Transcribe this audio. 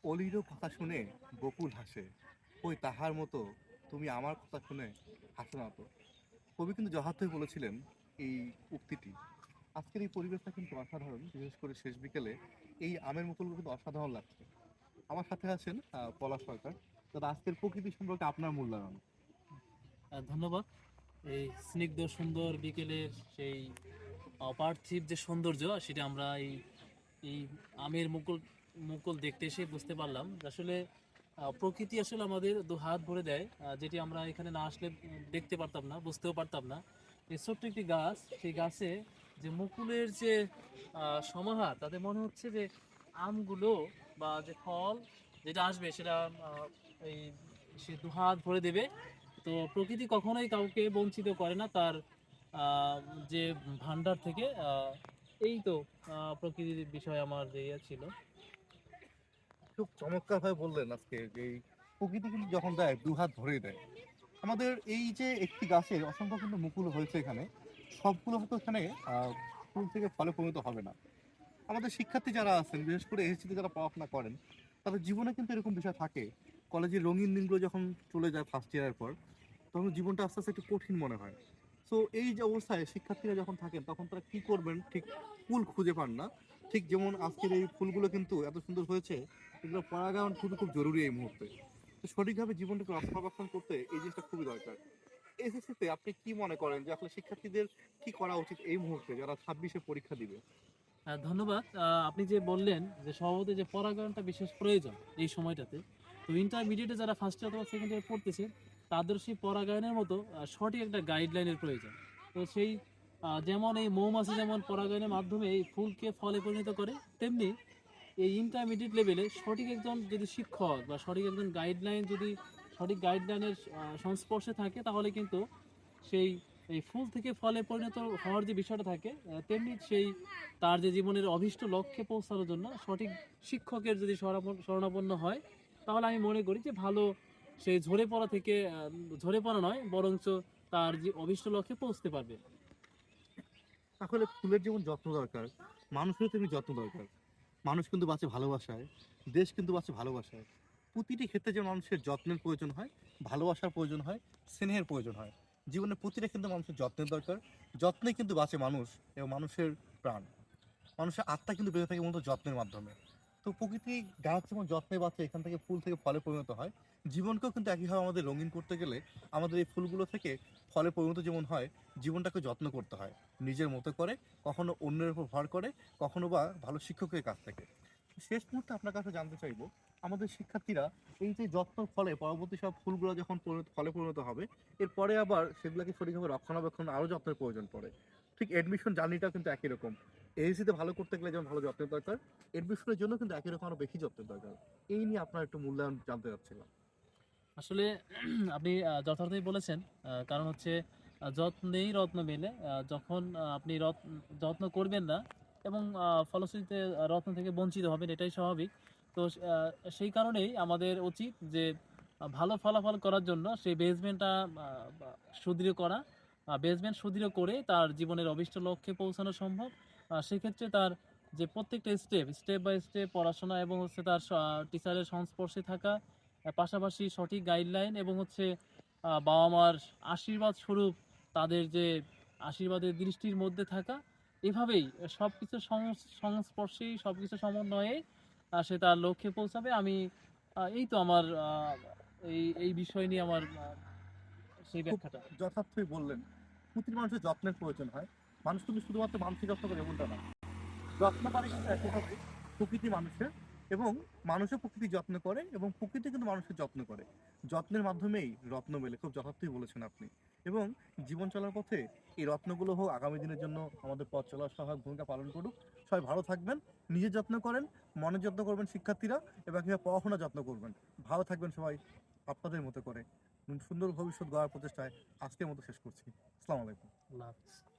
অলিরও কথা শুনে বকুল হাসে, ওই তাহার মতো তুমি আমার কথা শুনে হাসো না তো। কবি কিন্তু যথার্থই বলেছিলেন এই উক্তিটি। আজকের এই পরিবেশটা কিন্তু অসাধারণ, বিশেষ করে শেষ বিকেলে এই আমের মুকুলগুলো কিন্তু অসাধারণ লাগছে। আমার সাথে আছেন পলাশ সরকার। দাদা, আজকের প্রকৃতি সম্পর্কে আপনার মূল্যায়ন। ধন্যবাদ। এই স্নিগ্ধ সুন্দর বিকেলের সেই অপার্থিব যে সৌন্দর্য সেটা আমরা এই এই আমের মুকুল মুকুল দেখতে এসে বুঝতে পারলাম যে আসলে প্রকৃতি আসলে আমাদের দু হাত ভরে দেয়, যেটি আমরা এখানে না আসলে দেখতে পারতাম না, বুঝতেও পারতাম না। এই ছোট্ট একটি গাছ, সেই গাছে যে মুকুলের যে সমাহার, তাতে মনে হচ্ছে যে আমগুলো বা যে ফল যেটা আসবে সেটা এই সে দু হাত ভরে দেবে। তো প্রকৃতি কখনোই কাউকে বঞ্চিত করে না তার আহ, যে ভান্ডার থেকে। এই তো প্রকৃতির বিষয়ে আমার যে ইয়ে ছিল। খুব চমৎকার ভাবে বললেন আজকে যে এই প্রকৃতি কিন্তু যখন দেয় দু হাত ধরেই দেয়। আমাদের এই যে একটি গাছের অসংখ্য কিন্তু মুকুল হয়েছে এখানে, সবগুলো হয়তো এখানে ফুল থেকে ফলে পরিণত হবে না। আমাদের শিক্ষার্থী যারা আছেন, বিশেষ করে এসএসসিতে যারা পড়াশোনা করেন, তাদের জীবনে কিন্তু এরকম বিষয় থাকে। কলেজের রঙিন দিনগুলো যখন চলে যায় ফার্স্ট ইয়ারের পর, তখন জীবনটা আস্তে আস্তে একটু কঠিন মনে হয়। সো এই যে অবস্থায় শিক্ষার্থীরা যখন থাকেন, তখন তারা কি করবেন ঠিক ফুল খুঁজে পান না। ঠিক যেমন আজকের এই ফুলগুলো কিন্তু এত সুন্দর হয়েছে, এগুলো পরাগায়ন খুবই খুব জরুরি এই মুহূর্তে। তো সঠিকভাবে জীবনটাকে রক্ষণাবেক্ষণ করতে এই জিনিসটা খুবই দরকার। এসএসসিতে আপনি কি মনে করেন যে আসলে শিক্ষার্থীদের কি করা উচিত এই মুহূর্তে যারা 26-এ পরীক্ষা দিবে? ধন্যবাদ। আপনি যে বললেন যে স্বভাবতই যে পরাগায়নটা বিশেষ প্রয়োজন এই সময়টাতে, তো ইন্টারমিডিয়েটে যারা ফার্স্ট ইয়ার অথবা সেকেন্ড ইয়ার পড়তেছে তাদের সেই পরাগায়নের মতো সঠিক একটা গাইডলাইনের প্রয়োজন। তো সেই যেমন এই মৌমাছি যেমন পরাগায়নের মাধ্যমে এই ফুলকে ফলে পরিণত করে, তেমনি এই ইন্টারমিডিয়েট লেভেলে সঠিক একজন যদি শিক্ষক বা সঠিক একজন গাইডলাইন যদি সঠিক গাইডলাইনের সংস্পর্শে থাকে, তাহলে কিন্তু সেই এই ফুল থেকে ফলে পরিণত হওয়ার যে বিষয়টা থাকে, তেমনি সেই তার যে জীবনের অভীষ্ট লক্ষ্যে পৌঁছানোর জন্য সঠিক শিক্ষকের যদি শরণাপন্ন হয়, তাহলে আমি মনে করি যে ভালো সেই ঝরে পড়া থেকে ঝরে পড়া নয়, বরঞ্চ তার যে অভীষ্ট লক্ষ্যে পৌঁছতে পারবে। আসলে ফুলের যেমন যত্ন দরকার, মানুষেরও তেমনি যত্ন দরকার। মানুষ কিন্তু বাঁচে ভালোবাসায়, দেশ কিন্তু বাঁচে ভালোবাসায়। প্রতিটি ক্ষেত্রে যে মানুষের যত্নের প্রয়োজন হয়, ভালোবাসার প্রয়োজন হয়, স্নেহের প্রয়োজন হয়। জীবনে প্রতিটা কিন্তু মানুষের যত্নের দরকার। যত্নে কিন্তু বাঁচে মানুষ এবং মানুষের প্রাণ। মানুষের আত্মা কিন্তু বেঁচে থাকে মূলত যত্নের মাধ্যমে। তো প্রকৃতি গাছ যেমন যত্নে বাঁচে, এখান থেকে ফুল থেকে ফলে পরিণত হয়। জীবনকেও কিন্তু একইভাবে আমাদের রঙিন করতে গেলে আমাদের এই ফুলগুলো থেকে ফলে পরিণত যেমন হয়, জীবনটাকে যত্ন করতে হয় নিজের মতো করে, কখনো অন্যের উপর ভর করে, কখনো বা ভালো শিক্ষকের কাছ থেকে। শেষ মুহূর্তে আপনার কাছে জানতে চাইবো, আমাদের শিক্ষার্থীরা এই যে যত্ন ফলে পরবর্তী সব ফুলগুলো যখন ফলে পরিণত হবে, এরপরে আবার সেগুলোকে সঠিকভাবে রক্ষণাবেক্ষণ আরও যত্নের প্রয়োজন পড়ে। ঠিক এডমিশন জার্নিটা কিন্তু একই রকম। এএসসিতে ভালো করতে গেলে যেমন ভালো যত্নের দরকার, এডমিশনের জন্য কিন্তু একই রকম আরো বেশি যত্নের দরকার। এই নিয়ে আপনার একটু মূল্যায়ন জানতে চাচ্ছিলাম। আসলে আপনি যথার্থই বলেছেন। কারণ হচ্ছে যত্নেই রত্ন মেলে। যখন আপনি যত্ন করবেন না এবং ফলশ্রুতিতে রত্ন থেকে বঞ্চিত হবেন, এটাই স্বাভাবিক। তো সেই কারণেই আমাদের উচিত যে ভালো ফলাফল করার জন্য সেই বেসমেন্টটা সুদৃঢ় করা। বেসমেন্ট সুদৃঢ় করে তার জীবনের অভীষ্ট লক্ষ্যে পৌঁছানো সম্ভব। সেক্ষেত্রে তার যে প্রত্যেকটা স্টেপ বাই স্টেপ পড়াশোনা এবং হচ্ছে তার টিচারের সংস্পর্শে থাকা, পাশাপাশি সঠিক গাইডলাইন এবং হচ্ছে বাবা মার আশীর্বাদ স্বরূপ তাদের যে আশীর্বাদের দৃষ্টির মধ্যে থাকা, এভাবেই সব কিছু সংস্পর্শেই সব কিছু সমন্বয়ে সে তার লক্ষ্যে পৌঁছাবে। আমি এই তো আমার এই এই বিষয় নিয়ে আমার সেই খুব ব্যাখ্যাটা। যথার্থই বললেন। প্রতিটি মানুষের যত্নের প্রয়োজন হয়। মানুষ কিন্তু শুধুমাত্র মানুষের যত্ন করে এমনটা না, যত্ন করে কিন্তু একইভাবে প্রকৃতি মানুষের, এবং মানুষও প্রকৃতির যত্ন করে এবং প্রকৃতি কিন্তু মানুষের যত্ন করে। যত্নের মাধ্যমেই রত্ন মেলে, খুব যথার্থই বলেছেন আপনি। এবং জীবন চলার পথে এই রত্নগুলো হোক আগামী দিনের জন্য আমাদের পথ চলার সহায়ক ভূমিকা পালন করুক। সবাই ভালো থাকবেন, নিজের যত্ন করেন, মনের যত্ন করবেন শিক্ষার্থীরা, এবং কীভাবে পড়াশোনার যত্ন করবেন। ভালো থাকবেন সবাই, আপনাদের মতো করে সুন্দর ভবিষ্যৎ গড়ার প্রচেষ্টায় আজকের মতো শেষ করছি। আসসালামু আলাইকুম। আল্লাহ হাফিজ।